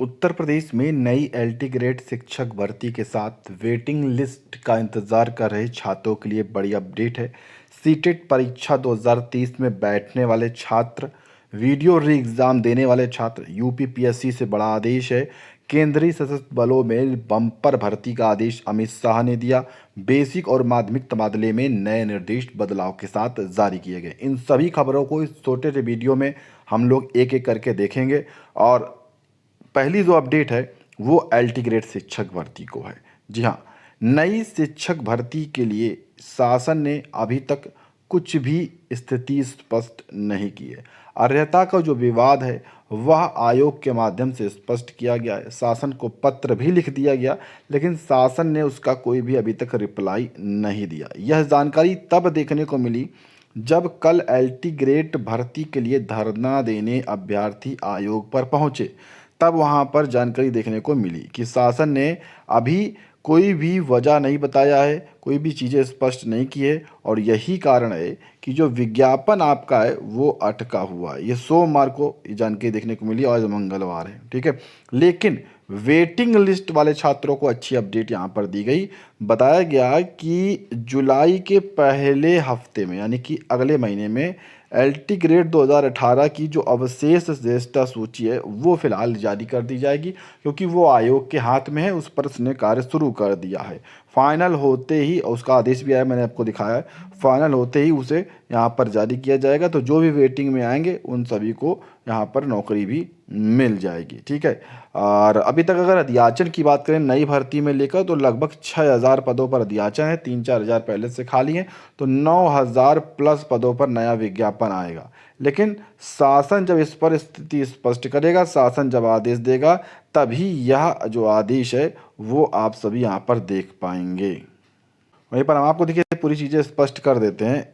उत्तर प्रदेश में नई LT grade शिक्षक भर्ती के साथ वेटिंग लिस्ट का इंतजार कर रहे छात्रों के लिए बड़ी अपडेट है। सीटेट परीक्षा 2030 में बैठने वाले छात्र, वीडियो री एग्जाम देने वाले छात्र, यूपीपीएससी से बड़ा आदेश है। केंद्रीय सशस्त्र बलों में बम्पर भर्ती का आदेश अमित शाह ने दिया। बेसिक और माध्यमिक तबादले में नए निर्देश बदलाव के साथ जारी किए गए। इन सभी खबरों को इस छोटे से वीडियो में हम लोग एक एक करके देखेंगे। और पहली जो अपडेट है वो एलटी ग्रेड शिक्षक भर्ती को है। जी हाँ, नई शिक्षक भर्ती के लिए शासन ने अभी तक कुछ भी स्थिति स्पष्ट नहीं की है। अर्हता का जो विवाद है वह आयोग के माध्यम से स्पष्ट किया गया है। शासन को पत्र भी लिख दिया गया, लेकिन शासन ने उसका कोई भी अभी तक रिप्लाई नहीं दिया। यह जानकारी तब देखने को मिली जब कल एलटी ग्रेड भर्ती के लिए धरना देने अभ्यर्थी आयोग पर पहुंचे। तब वहां पर जानकारी देखने को मिली कि शासन ने अभी कोई भी वजह नहीं बताया है, कोई भी चीज़ें स्पष्ट नहीं की है, और यही कारण है कि जो विज्ञापन आपका है वो अटका हुआ है। ये सोमवार को ये जानकारी देखने को मिली, आज मंगलवार है, ठीक है। लेकिन वेटिंग लिस्ट वाले छात्रों को अच्छी अपडेट यहाँ पर दी गई। बताया गया कि जुलाई के पहले हफ्ते में, यानी कि अगले महीने में, एलटी ग्रेड 2018 की जो अवशेष ज्येष्ठ सूची है वो फिलहाल जारी कर दी जाएगी, क्योंकि वो आयोग के हाथ में है। उस पर उसने कार्य शुरू कर दिया है। फाइनल होते ही उसका आदेश भी आया, मैंने आपको दिखाया है। फाइनल होते ही उसे यहाँ पर जारी किया जाएगा, तो जो भी वेटिंग में आएंगे उन सभी को यहाँ पर नौकरी भी मिल जाएगी, ठीक है। और अभी तक अगर अध्याचन की बात करें नई भर्ती में लेकर, तो लगभग 6000 पदों पर अध्याचन है। 3-4 हज़ार पहले से खाली हैं, तो 9000 प्लस पदों पर नया विज्ञापन आएगा। लेकिन शासन जब इस पर स्थिति स्पष्ट करेगा, शासन जब आदेश देगा, तभी यह जो आदेश है वो आप सभी यहाँ पर देख पाएंगे। वहीं पर हम आपको देखिए पूरी चीज़ें स्पष्ट कर देते हैं।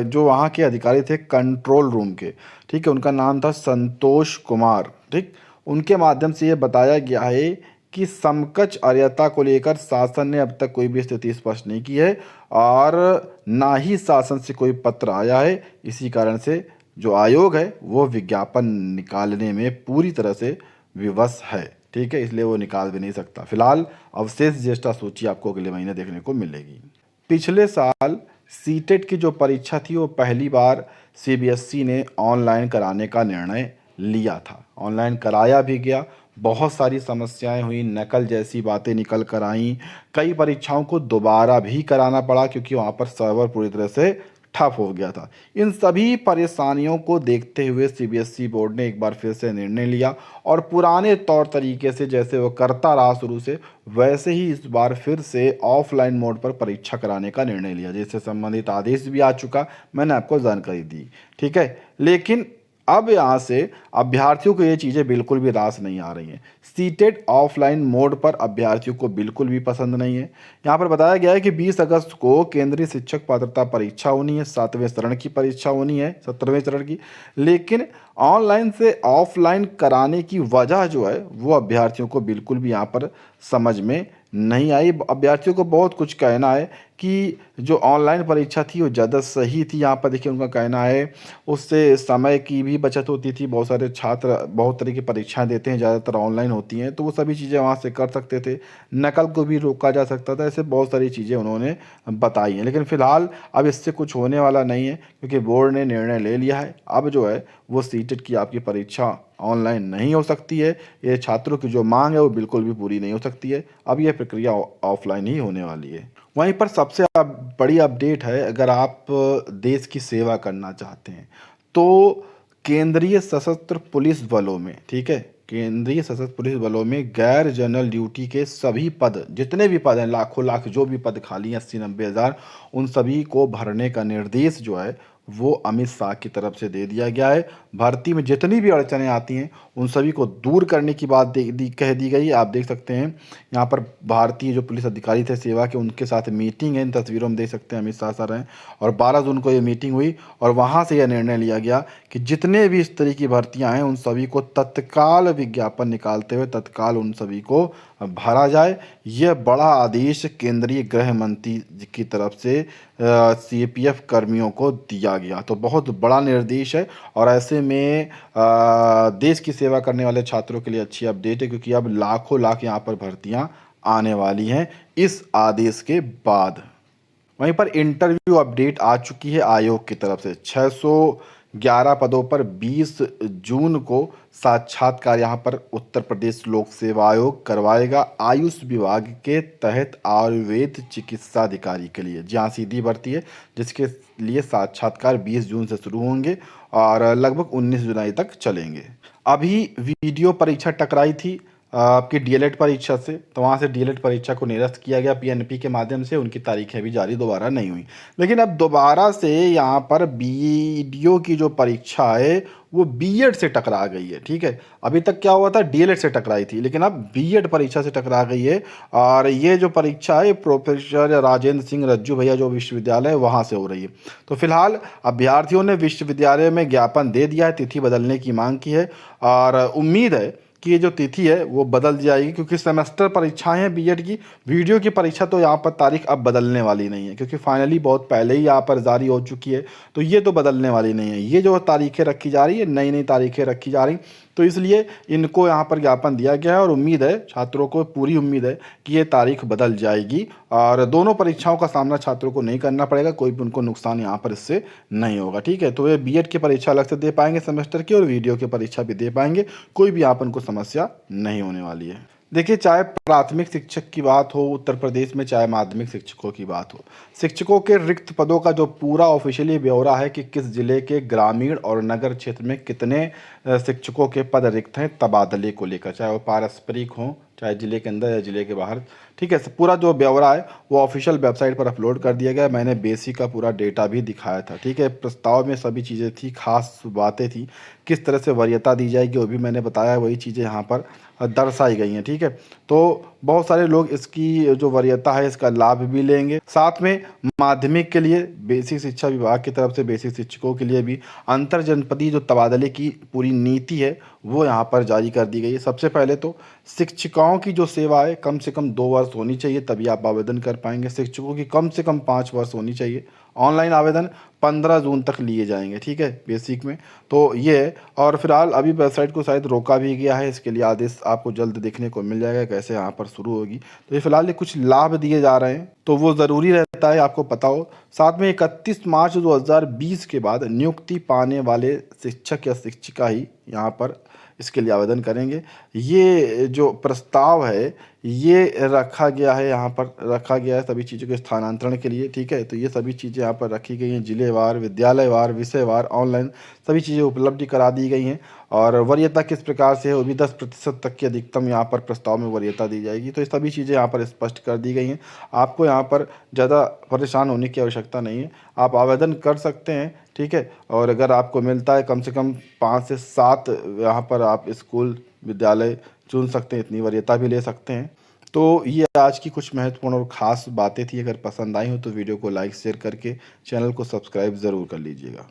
जो वहाँ के अधिकारी थे कंट्रोल रूम के, ठीक है, उनका नाम था संतोष कुमार, ठीक। उनके माध्यम से ये बताया गया है कि समकक्ष अर्हता को लेकर शासन ने अब तक कोई भी स्थिति स्पष्ट नहीं की है, और ना ही शासन से कोई पत्र आया है। इसी कारण से जो आयोग है वो विज्ञापन निकालने में पूरी तरह से विवश है, ठीक है, इसलिए वो निकाल भी नहीं सकता। फिलहाल अवशेष ज्येष्ठ सूची आपको अगले महीने देखने को मिलेगी। पिछले साल सीटेट की जो परीक्षा थी वो पहली बार सीबीएसई ने ऑनलाइन कराने का निर्णय लिया था। ऑनलाइन कराया भी गया, बहुत सारी समस्याएं हुई, नकल जैसी बातें निकल कर आईं। कई परीक्षाओं को दोबारा भी कराना पड़ा, क्योंकि वहाँ पर सर्वर पूरी तरह से ठप हो गया था। इन सभी परेशानियों को देखते हुए सीबीएसई बोर्ड ने एक बार फिर से निर्णय लिया, और पुराने तौर तरीके से जैसे वो करता रहा शुरू से, वैसे ही इस बार फिर से ऑफलाइन मोड पर परीक्षा कराने का निर्णय लिया, जिससे संबंधित आदेश भी आ चुका, मैंने आपको जानकारी दी, ठीक है। लेकिन अब यहाँ से अभ्यर्थियों को ये चीज़ें बिल्कुल भी रास नहीं आ रही हैं। सीटेट ऑफलाइन मोड पर अभ्यर्थियों को बिल्कुल भी पसंद नहीं है। यहाँ पर बताया गया है कि 20 अगस्त को केंद्रीय शिक्षक पात्रता परीक्षा होनी है, 7वें चरण की परीक्षा होनी है, 17वें चरण की। लेकिन ऑनलाइन से ऑफलाइन कराने की वजह जो है वो अभ्यर्थियों को बिल्कुल भी यहाँ पर समझ में नहीं आई। अभ्यर्थियों को बहुत कुछ कहना है कि जो ऑनलाइन परीक्षा थी वो ज़्यादा सही थी। यहाँ पर देखिए उनका कहना है उससे समय की भी बचत होती थी। बहुत सारे छात्र बहुत तरह की परीक्षाएं देते हैं, ज़्यादातर ऑनलाइन होती हैं, तो वो सभी चीज़ें वहाँ से कर सकते थे, नकल को भी रोका जा सकता था। ऐसे बहुत सारी चीज़ें उन्होंने बताई हैं। लेकिन फ़िलहाल अब इससे कुछ होने वाला नहीं है, क्योंकि बोर्ड ने निर्णय ले लिया है। अब जो है वो सीटेट की आपकी परीक्षा ऑनलाइन नहीं हो सकती है। ये छात्रों की जो मांग है वो बिल्कुल भी पूरी नहीं हो सकती है। अब यह प्रक्रिया ऑफलाइन ही होने वाली है। वहीं पर सबसे बड़ी अपडेट है, अगर आप देश की सेवा करना चाहते हैं तो केंद्रीय सशस्त्र पुलिस बलों में, ठीक है, केंद्रीय सशस्त्र पुलिस बलों में गैर जनरल ड्यूटी के सभी पद, जितने भी पद हैं, लाखों लाख जो भी पद खाली हैं, 80-90 हज़ार, उन सभी को भरने का निर्देश जो है वो अमित शाह की तरफ से दे दिया गया है। भर्ती में जितनी भी अड़चनें आती हैं उन सभी को दूर करने की बात कह दी गई। आप देख सकते हैं यहाँ पर भारतीय जो पुलिस अधिकारी थे सेवा के, उनके साथ मीटिंग है, इन तस्वीरों में देख सकते हैं अमित शाह सर हैं। और 12 जून को ये मीटिंग हुई, और वहाँ से यह निर्णय लिया गया कि जितने भी इस तरह की भर्तियाँ हैं उन सभी को तत्काल विज्ञापन निकालते हुए तत्काल उन सभी को भरा जाए। यह बड़ा आदेश केंद्रीय गृह मंत्री की तरफ से सीपीएफ कर्मियों को दिया दिया गया। तो बहुत बड़ा निर्देश है और ऐसे में देश की सेवा करने वाले छात्रों के लिए अच्छी अपडेट है, क्योंकि अब लाखों लाख यहाँ पर भर्तियाँ आने वाली हैं इस आदेश के बाद। वहीं पर इंटरव्यू अपडेट आ चुकी है आयोग की तरफ से। 611 पदों पर 20 जून को साक्षात्कार यहाँ पर उत्तर प्रदेश लोक सेवा आयोग करवाएगा आयुष विभाग के तहत आयुर्वेद चिकित्सा अधिकारी के लिए। जहाँ सीधी भर्ती है, जिसके लिए साक्षात्कार 20 जून से शुरू होंगे और लगभग 19 जुलाई तक चलेंगे। अभी वीडियो परीक्षा टकराई थी आपकी डीएलएड परीक्षा से, तो वहाँ से डीएलएड परीक्षा को निरस्त किया गया पीएनपी के माध्यम से। उनकी तारीखें भी जारी दोबारा नहीं हुई, लेकिन अब दोबारा से यहाँ पर बीडीओ की जो परीक्षा है वो बीएड से टकरा गई है। ठीक है, अभी तक क्या हुआ था, डीएलएड से टकराई थी, लेकिन अब बीएड परीक्षा से टकरा गई है। और ये जो परीक्षा है प्रोफेसर राजेंद्र सिंह रज्जू भैया जो विश्वविद्यालय है वहाँ से हो रही है। तो फिलहाल अभ्यर्थियों ने विश्वविद्यालय में ज्ञापन दे दिया है, तिथि बदलने की मांग की है और उम्मीद है कि ये जो तिथि है वो बदल जाएगी, क्योंकि सेमेस्टर परीक्षाएं हैं बीएड की। वीडियो की परीक्षा तो यहाँ पर तारीख अब बदलने वाली नहीं है, क्योंकि फाइनली बहुत पहले ही यहाँ पर जारी हो चुकी है, तो ये तो बदलने वाली नहीं है। ये जो तारीखें रखी जा रही है, नई नई तारीखें रखी जा रही, तो इसलिए इनको यहाँ पर ज्ञापन दिया गया है और उम्मीद है, छात्रों को पूरी उम्मीद है कि ये तारीख बदल जाएगी और दोनों परीक्षाओं का सामना छात्रों को नहीं करना पड़ेगा, कोई भी उनको नुकसान यहाँ पर इससे नहीं होगा। ठीक है, तो ये बीएड की परीक्षा अलग से दे पाएंगे सेमेस्टर की और वीडियो की परीक्षा भी दे पाएंगे, कोई भी यहाँ पर उनको समस्या नहीं होने वाली है। देखिए, चाहे प्राथमिक शिक्षक की बात हो उत्तर प्रदेश में, चाहे माध्यमिक शिक्षकों की बात हो, शिक्षकों के रिक्त पदों का जो पूरा ऑफिशियली ब्यौरा है कि किस जिले के ग्रामीण और नगर क्षेत्र में कितने शिक्षकों के पद रिक्त हैं तबादले को लेकर, चाहे वो पारस्परिक हों, चाहे जिले के अंदर या जिले के बाहर। ठीक है, पूरा जो ब्यौरा है वो ऑफिशियल वेबसाइट पर अपलोड कर दिया गया है। मैंने बेसिक का पूरा डेटा भी दिखाया था। ठीक है, प्रस्ताव में सभी चीज़ें थी, खास बातें थी, किस तरह से वरीयता दी जाएगी वो भी मैंने बताया, वही चीज़ें यहाँ पर दर्शाई गई हैं। ठीक है, तो बहुत सारे लोग इसकी जो वरीयता है इसका लाभ भी लेंगे। साथ में माध्यमिक के लिए बेसिक शिक्षा विभाग की तरफ से बेसिक शिक्षकों के लिए भी अंतर जनपदीय जो तबादले की पूरी नीति है वो यहाँ पर जारी कर दी गई है। सबसे पहले तो शिक्षिकाओं की जो सेवा है कम से कम 2 वर्ष होनी चाहिए, तभी आप आवेदन कर पाएंगे। शिक्षकों की कम से कम 5 वर्ष होनी चाहिए। ऑनलाइन आवेदन 15 जून तक लिए जाएंगे। ठीक है, बेसिक में तो ये है। और फिलहाल अभी वेबसाइट को शायद रोका भी गया है, इसके लिए आदेश आपको जल्द देखने को मिल जाएगा कैसे यहाँ पर शुरू होगी। तो ये फिलहाल ये कुछ लाभ दिए जा रहे हैं, तो वो ज़रूरी रहता है आपको पता हो। साथ में 31 मार्च 2020 के बाद नियुक्ति पाने वाले शिक्षक या शिक्षिका ही यहाँ पर इसके लिए आवेदन करेंगे। ये जो प्रस्ताव है ये रखा गया है, यहाँ पर रखा गया है सभी चीज़ों के स्थानांतरण के लिए। ठीक है, तो ये सभी चीज़ें यहाँ पर रखी गई हैं, जिलेवार, विद्यालयवार, विषयवार, ऑनलाइन सभी चीज़ें उपलब्ध करा दी गई हैं। और वरीयता किस प्रकार से है वो भी 10% तक की अधिकतम यहाँ पर प्रस्ताव में वरीयता दी जाएगी। तो ये सभी चीज़ें यहाँ पर स्पष्ट कर दी गई हैं। आपको यहाँ पर ज़्यादा परेशान होने की आवश्यकता नहीं है, आप आवेदन कर सकते हैं। ठीक है, और अगर आपको मिलता है कम से कम 5 से 7 यहाँ पर आप स्कूल विद्यालय चुन सकते हैं, इतनी वरीयता भी ले सकते हैं। तो ये आज की कुछ महत्वपूर्ण और ख़ास बातें थी। अगर पसंद आई हो तो वीडियो को लाइक शेयर करके चैनल को सब्सक्राइब ज़रूर कर लीजिएगा।